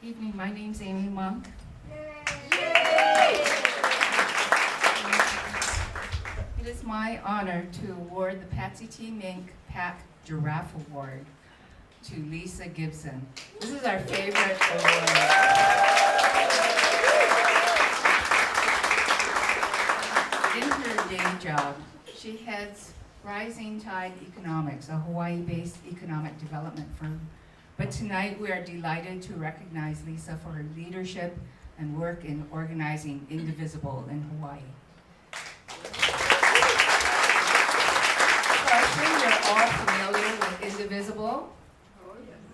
Evening, my name's Amy Monk. It is my honor to award the Patsy T. Mink PAC Giraffe Award to Lisa Gibson. This is our favorite award. In her day job, she heads Rising Tide Economics, a Hawaii-based economic development firm. But tonight we are delighted to recognize Lisa for her leadership and work in organizing Indivisible in Hawaii. So I assume you're all familiar with Indivisible?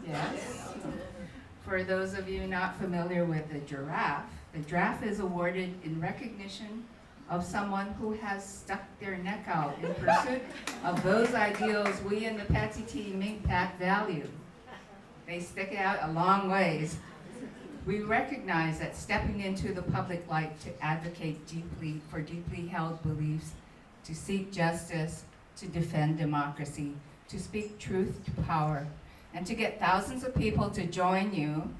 Yes. For those of you not familiar with the giraffe is awarded in recognition of someone who has stuck their neck out in pursuit of those ideals we in the Patsy T. Mink PAC value. They stick out a long ways. We recognize that stepping into the public light to advocate for deeply held beliefs, to seek justice, to defend democracy, to speak truth to power, and to get thousands of people to join you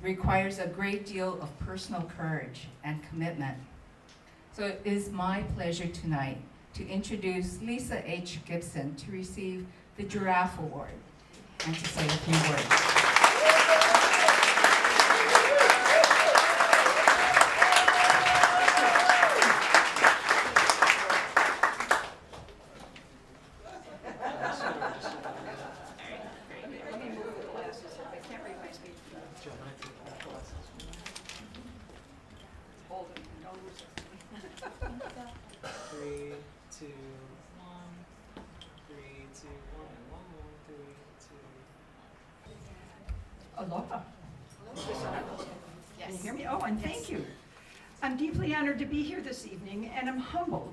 requires a great deal of personal courage and commitment. So it is my pleasure tonight to introduce Lisa H. Gibson to receive the Giraffe Award and to say a few words. Aloha. Can you hear me? Oh, and thank you. I'm deeply honored to be here this evening, and I'm humbled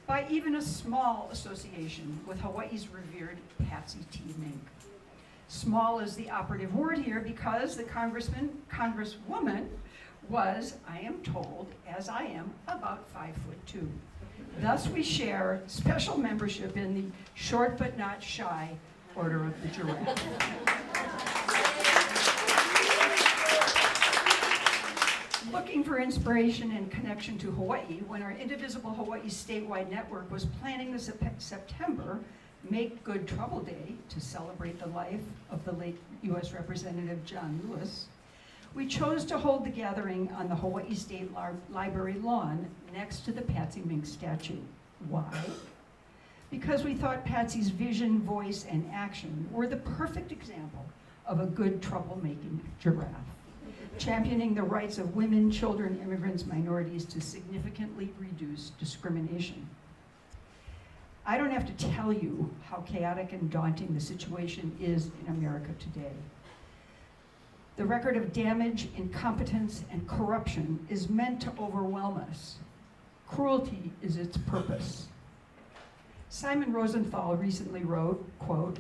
by even a small association with Hawaii's revered Patsy T. Mink. Small is the operative word here because the congresswoman was, I am told, as I am, about 5'2". Thus we share special membership in the short but not shy Order of the Giraffe. Looking for inspiration and connection to Hawaii, when our Indivisible Hawaii statewide network was planning the September Make Good Trouble Day to celebrate the life of the late U.S. Representative John Lewis, we chose to hold the gathering on the Hawaii State Library lawn next to the Patsy Mink statue. Why? Because we thought Patsy's vision, voice, and action were the perfect example of a good troublemaking giraffe, championing the rights of women, children, immigrants, minorities to significantly reduce discrimination. I don't have to tell you how chaotic and daunting the situation is in America today. The record of damage, incompetence, and corruption is meant to overwhelm us. Cruelty is its purpose. Simon Rosenthal recently wrote, quote,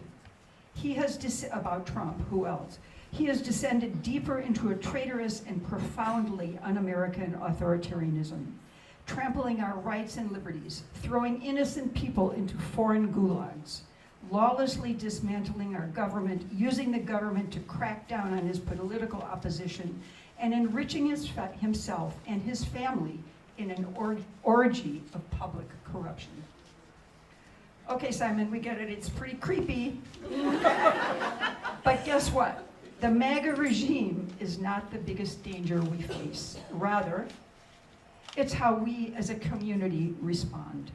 about Trump, who else? He has descended deeper into a traitorous and profoundly un-American authoritarianism, trampling our rights and liberties, throwing innocent people into foreign gulags, lawlessly dismantling our government, using the government to crack down on his political opposition, and enriching himself and his family in an orgy of public corruption. Okay, Simon, we get it. It's pretty creepy. But guess what? The MAGA regime is not the biggest danger we face. Rather, it's how we as a community respond.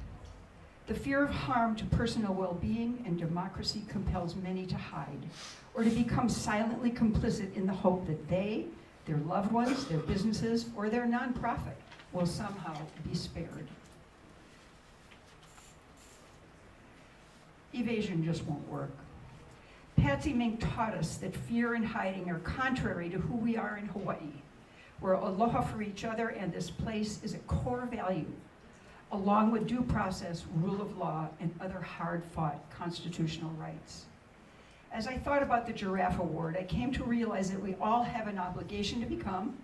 The fear of harm to personal well-being and democracy compels many to hide or to become silently complicit in the hope that they, their loved ones, their businesses, or their nonprofit will somehow be spared. Evasion just won't work. Patsy Mink taught us that fear and hiding are contrary to who we are in Hawaii, where aloha for each other and this place is a core value, along with due process, rule of law, and other hard-fought constitutional rights. As I thought about the Giraffe Award, I came to realize that we all have an obligation to become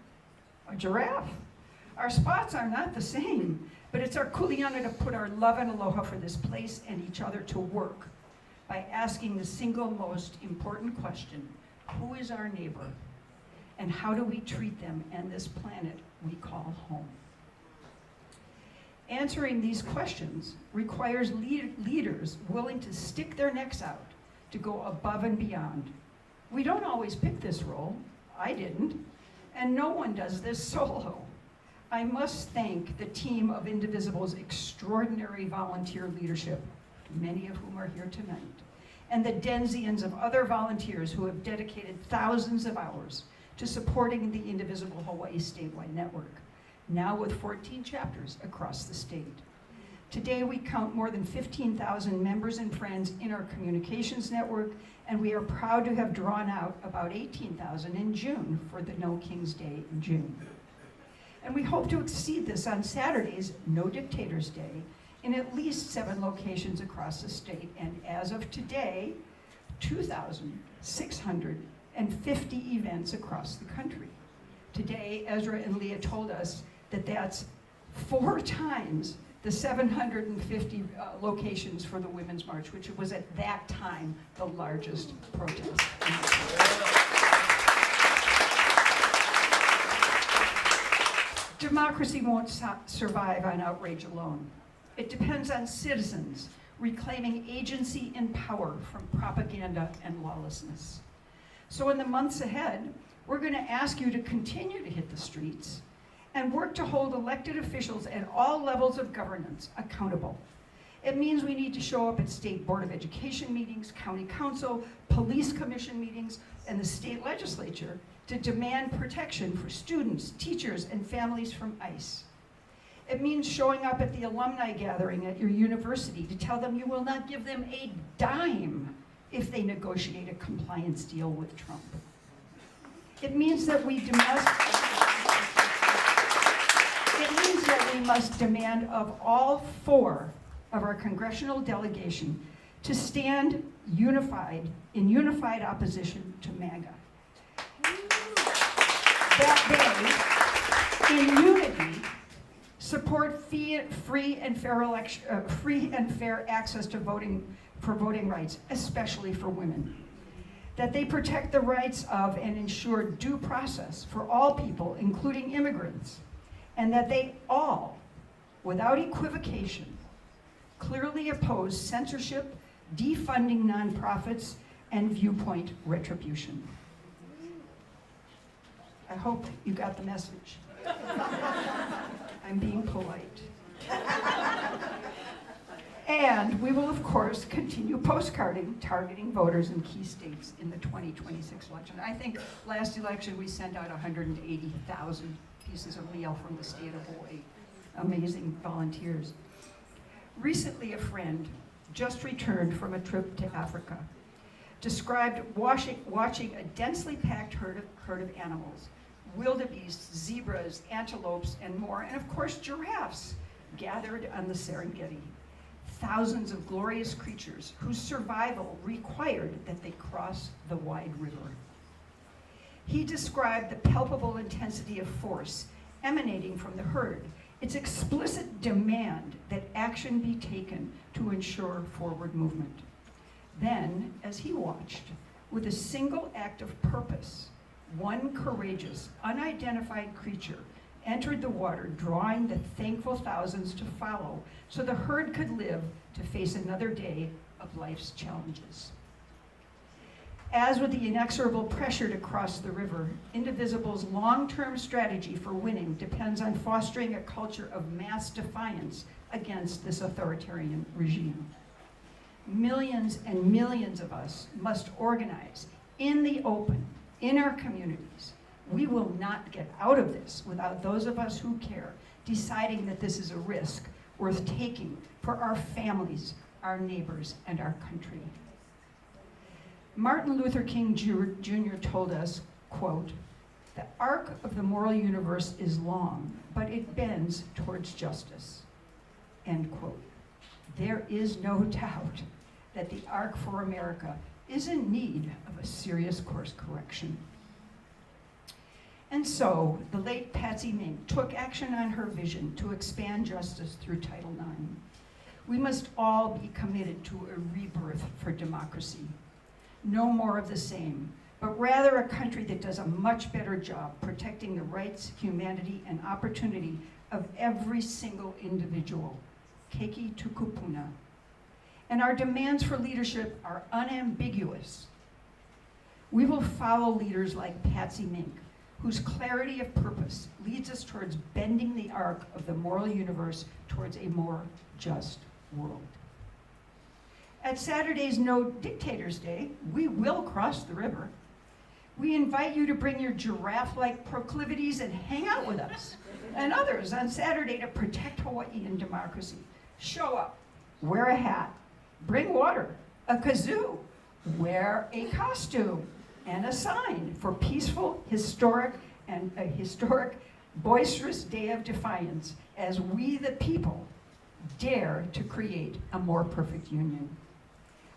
a giraffe. Our spots are not the same, but it's our kuleana to put our love and aloha for this place and each other to work by asking the single most important question: who is our neighbor? And how do we treat them and this planet we call home? Answering these questions requires leaders willing to stick their necks out, to go above and beyond. We don't always pick this role. I didn't. And no one does this solo. I must thank the team of Indivisible's extraordinary volunteer leadership, many of whom are here tonight, and the denzians of other volunteers who have dedicated thousands of hours to supporting the Indivisible Hawaii statewide network, now with 14 chapters across the state. Today we count more than 15,000 members and friends in our communications network, and we are proud to have drawn out about 18,000 in June for the No King's Day in June. And we hope to exceed this on Saturday's No Dictators Day in at least 7 locations across the state, and as of today, 2,650 events across the country. Today, Ezra and Leah told us that that's 4 times the 750 locations for the Women's March, which was at that time the largest protest. Democracy won't survive on outrage alone. It depends on citizens reclaiming agency and power from propaganda and lawlessness. So in the months ahead, we're going to ask you to continue to hit the streets and work to hold elected officials at all levels of governance accountable. It means we need to show up at State Board of Education meetings, County Council, Police Commission meetings, and the state legislature to demand protection for students, teachers, and families from ICE. It means showing up at the alumni gathering at your university to tell them you will not give them a dime if they negotiate a compliance deal with Trump. It means that we must demand of all 4 of our congressional delegation to stand unified in unified opposition to MAGA. That day, in unity, support free and fair access to voting rights, especially for women. That they protect the rights of and ensure due process for all people, including immigrants. And that they all, without equivocation, clearly oppose censorship, defunding nonprofits, and viewpoint retribution. I hope you got the message. I'm being polite. And we will, of course, continue postcarding, targeting voters in key states in the 2026 election. I think last election we sent out 180,000 pieces of mail from the state of Hawaii. Amazing volunteers. Recently, a friend just returned from a trip to Africa described watching a densely packed herd of animals, wildebeests, zebras, antelopes, and more, and of course giraffes, gathered on the Serengeti. Thousands of glorious creatures whose survival required that they cross the wide river. He described the palpable intensity of force emanating from the herd, its explicit demand that action be taken to ensure forward movement. Then, as he watched, with a single act of purpose, one courageous, unidentified creature entered the water, drawing the thankful thousands to follow, so the herd could live to face another day of life's challenges. As with the inexorable pressure to cross the river, Indivisible's long-term strategy for winning depends on fostering a culture of mass defiance against this authoritarian regime. Millions and millions of us must organize in the open, in our communities. We will not get out of this without those of us who care deciding that this is a risk worth taking for our families, our neighbors, and our country. Martin Luther King Jr. told us, quote, "The arc of the moral universe is long, but it bends towards justice," end quote. There is no doubt that the arc for America is in need of a serious course correction. And so, the late Patsy Mink took action on her vision to expand justice through Title IX. We must all be committed to a rebirth for democracy. No more of the same, but rather a country that does a much better job protecting the rights, humanity, and opportunity of every single individual. Keiki tukupuna. And our demands for leadership are unambiguous. We will follow leaders like Patsy Mink, whose clarity of purpose leads us towards bending the arc of the moral universe towards a more just world. At Saturday's No Dictators Day, we will cross the river. We invite you to bring your giraffe-like proclivities and hang out with us and others on Saturday to protect Hawaii and democracy. Show up, wear a hat, bring water, a kazoo, wear a costume, and a sign for peaceful, historic, boisterous day of defiance as we, the people, dare to create a more perfect union.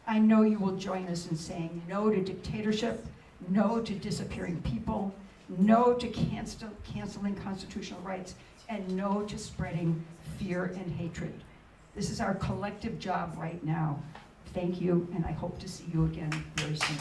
I know you will join us in saying no to dictatorship, no to disappearing people, no to canceling constitutional rights, and no to spreading fear and hatred. This is our collective job right now. Thank you, and I hope to see you again very soon.